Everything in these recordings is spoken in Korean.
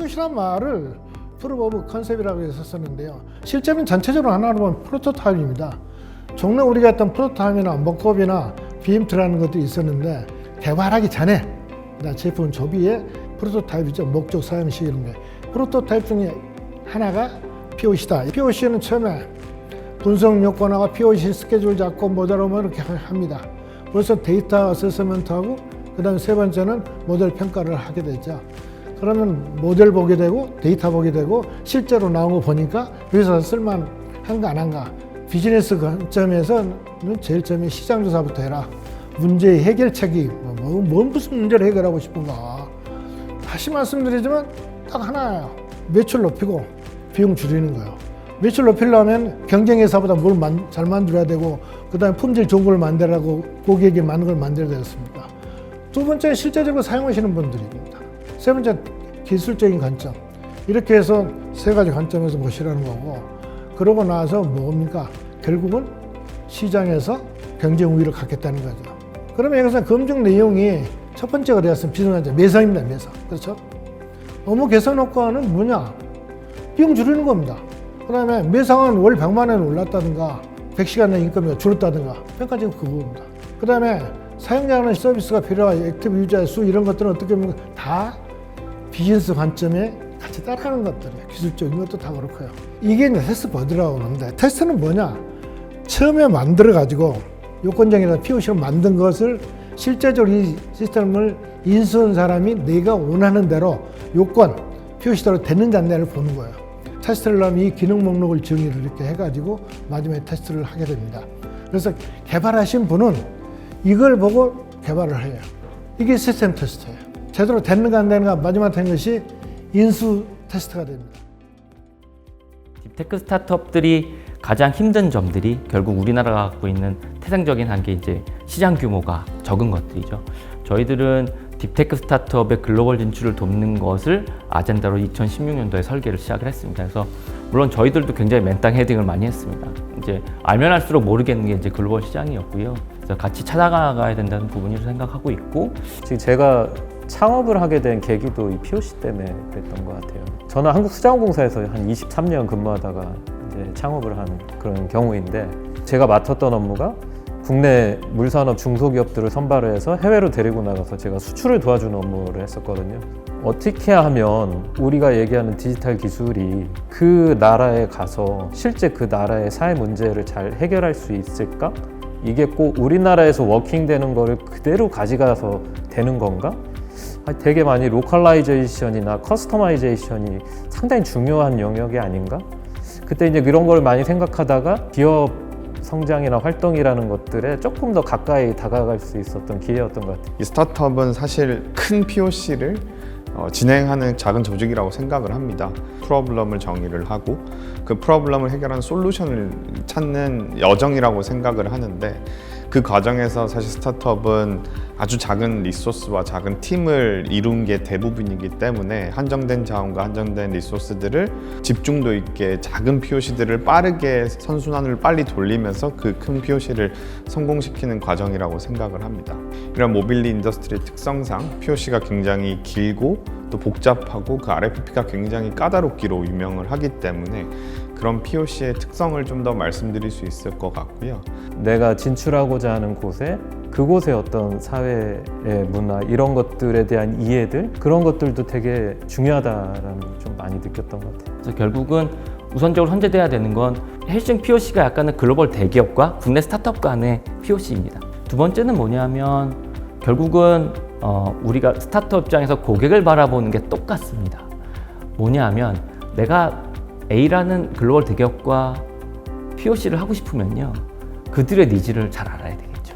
POC란 말을 프루프 오브 컨셉이라고 해서 썼는데요. 실제는 전체적으로 하나로 보면 프로토타입입니다. 종래 우리가 했던 프로토타입이나 먹겁이나 BMT라는 것들이 있었는데 개발하기 전에 제품 조비의 프로토타입이죠. 목적 사용식 이런 게. 프로토타입 중에 하나가 POC다. POC는 처음에 분석 요건하고 POC 스케줄 잡고 모델하면 이렇게 합니다. 그래서 데이터 어세스먼트하고 그다음 세 번째는 모델 평가를 하게 되죠. 그러면 모델 보게 되고 데이터 보게 되고 실제로 나온 거 보니까 여기서 쓸만한가 안 한가. 비즈니스 관점에서는 제일 처음에 시장 조사부터 해라. 문제 해결책이 무슨 문제를 해결하고 싶은가. 다시 말씀드리지만 딱 하나예요. 매출 높이고 비용 줄이는 거예요. 매출 높이려면 경쟁회사보다 뭘 잘 만들어야 되고 그다음에 품질 좋은 걸 만들라고 고객에게 맞는 걸 만들어야 되겠습니까? 두 번째 실제적으로 사용하시는 분들입니다. 세 번째 기술적인 관점. 이렇게 해서 세 가지 관점에서 보시라는 거고 그러고 나서 뭡니까? 결국은 시장에서 경쟁 우위를 갖겠다는 거죠. 그러면 여기서 검증 내용이 첫 번째가 되었으면 비즈니스 매상입니다. 매상. 그렇죠? 업무 개선 효과는 뭐냐? 비용 줄이는 겁니다. 그 다음에 매상은 월 100만 원 올랐다든가 100시간 인건비가 줄었다든가 평가적으로 그겁니다. 그 다음에 사용자는 서비스가 필요한 액티브 유저의 수 이런 것들은 어떻게 보면 다 비즈니스 관점에 같이 따라가는 것들이에요. 기술적인 것도 다 그렇고요. 이게 이제 테스트 버드라고 하는데 테스트는 뭐냐? 처음에 만들어 가지고 요건정이나 POC를 만든 것을 실제적으로 이 시스템을 인수한 사람이 내가 원하는 대로 요건, POC대로 됐는지 안 되는지를 보는 거예요. 테스트를 하면 이 기능 목록을 정의를 이렇게 해가지고 마지막에 테스트를 하게 됩니다. 그래서 개발하신 분은 이걸 보고 개발을 해요. 이게 시스템 테스트예요. 제대로 됐는가 안 되는가 마지막 된 것이 인수 테스트가 됩니다. 딥테크 스타트업들이 가장 힘든 점들이 결국 우리나라가 갖고 있는 태생적인 한계 이제 시장 규모가 적은 것들이죠. 저희들은 딥테크 스타트업의 글로벌 진출을 돕는 것을 아젠다로 2016년도에 설계를 시작을 했습니다. 그래서 물론 저희들도 굉장히 맨땅 헤딩을 많이 했습니다. 이제 알면 알수록 모르겠는 게 이제 글로벌 시장이었고요. 그래서 같이 찾아가야 된다는 부분으로 생각하고 있고 지금 제가 창업을 하게 된 계기도 이 POC 때문에 그랬던 것 같아요. 저는 한국수자원공사에서 한 23년 근무하다가 이제 창업을 한 그런 경우인데 제가 맡았던 업무가 국내 물산업 중소기업들을 선발을 해서 해외로 데리고 나가서 제가 수출을 도와주는 업무를 했었거든요. 어떻게 하면 우리가 얘기하는 디지털 기술이 그 나라에 가서 실제 그 나라의 사회 문제를 잘 해결할 수 있을까? 이게 꼭 우리나라에서 워킹되는 거를 그대로 가져가서 되는 건가? 되게 많이 로컬라이제이션이나 커스터마이제이션이 상당히 중요한 영역이 아닌가? 그때 이제 그런 걸 많이 생각하다가 기업 성장이나 활동이라는 것들에 조금 더 가까이 다가갈 수 있었던 기회였던 것 같아요. 이 스타트업은 사실 큰 POC를 진행하는 작은 조직이라고 생각을 합니다. 프로블럼을 정의를 하고 그 프로블럼을 해결하는 솔루션을 찾는 여정이라고 생각을 하는데 그 과정에서 사실 스타트업은 아주 작은 리소스와 작은 팀을 이룬 게 대부분이기 때문에 한정된 자원과 한정된 리소스들을 집중도 있게 작은 POC들을 빠르게 선순환을 빨리 돌리면서 그 큰 POC를 성공시키는 과정이라고 생각을 합니다. 이런 모빌리 인더스트리의 특성상 POC가 굉장히 길고 또 복잡하고 그 RFP가 굉장히 까다롭기로 유명을 하기 때문에 그런 POC의 특성을 좀 더 말씀드릴 수 있을 것 같고요. 내가 진출하고자 하는 곳에 그곳의 어떤 사회의 문화 이런 것들에 대한 이해들 그런 것들도 되게 중요하다라는 걸 좀 많이 느꼈던 것 같아요. 그래서 결국은 우선적으로 현재돼야 되는 건 헬싱 POC가 약간은 글로벌 대기업과 국내 스타트업 간의 POC입니다. 두 번째는 뭐냐면 결국은 우리가 스타트업 입장에서 고객을 바라보는 게 똑같습니다. 뭐냐면 내가 A라는 글로벌 대기업과 POC를 하고 싶으면요. 그들의 니즈를 잘 알아야 되겠죠.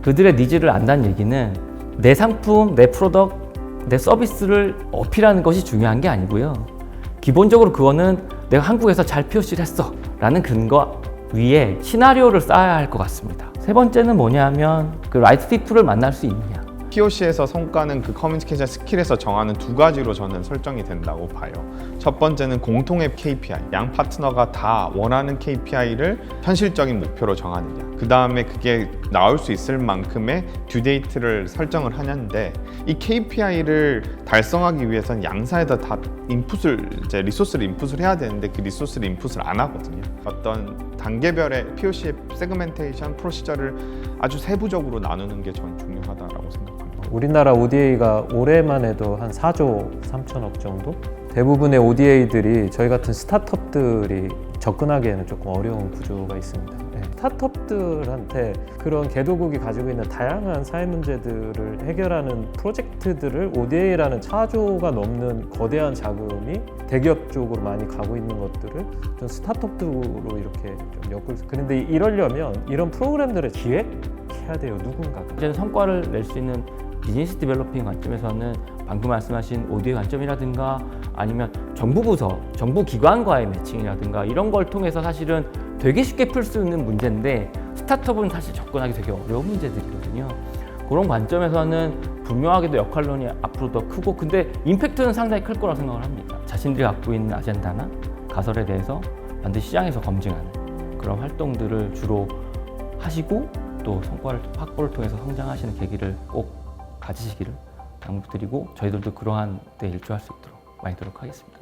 그들의 니즈를 안다는 얘기는 내 상품, 내 프로덕트, 내 서비스를 어필하는 것이 중요한 게 아니고요. 기본적으로 그거는 내가 한국에서 잘 POC를 했어 라는 근거 위에 시나리오를 쌓아야 할 것 같습니다. 세 번째는 뭐냐면 그 라이트 피플을 만날 수 있느냐. POC에서 성과는 그 커뮤니케이션 스킬에서 정하는 두 가지로 저는 설정이 된다고 봐요. 첫 번째는 공통의 KPI, 양 파트너가 다 원하는 KPI를 현실적인 목표로 정하느냐. 그 다음에 그게 나올 수 있을 만큼의 듀데이트를 설정을 하는데, 이 KPI를 달성하기 위해서는 양사에다 다 리소스를 인풋을 해야 되는데 그 리소스를 인풋을 안 하거든요. 어떤 단계별의 POC의 세그멘테이션 프로시저를 아주 세부적으로 나누는 게 저는 중요하다고 생각합니다. 우리나라 ODA가 올해만 해도 한 4조 3천억 정도? 대부분의 ODA들이 저희 같은 스타트업들이 접근하기에는 조금 어려운 구조가 있습니다. 스타트업들한테 그런 개도국이 가지고 있는 다양한 사회 문제들을 해결하는 프로젝트들을 ODA라는 4조가 넘는 거대한 자금이 대기업 쪽으로 많이 가고 있는 것들을 좀 스타트업으로 이렇게 좀 엮을 수. 그런데 이러려면 이런 프로그램들을 기획해야 돼요, 누군가가. 이제는 성과를 낼 수 있는 비즈니스 디벨로핑 관점에서는 방금 말씀하신 ODA 관점이라든가 아니면 정부 부서, 정부 기관과의 매칭이라든가 이런 걸 통해서 사실은 되게 쉽게 풀 수 있는 문제인데 스타트업은 사실 접근하기 되게 어려운 문제들이거든요. 그런 관점에서는 분명하게도 역할론이 앞으로 더 크고 근데 임팩트는 상당히 클 거라고 생각을 합니다. 자신들이 갖고 있는 아젠다나 가설에 대해서 반드시 시장에서 검증하는 그런 활동들을 주로 하시고 또 성과를 확보를 통해서 성장하시는 계기를 꼭 가지시기를 당부드리고 저희들도 그러한 데 일조할 수 있도록 많이 노력하겠습니다.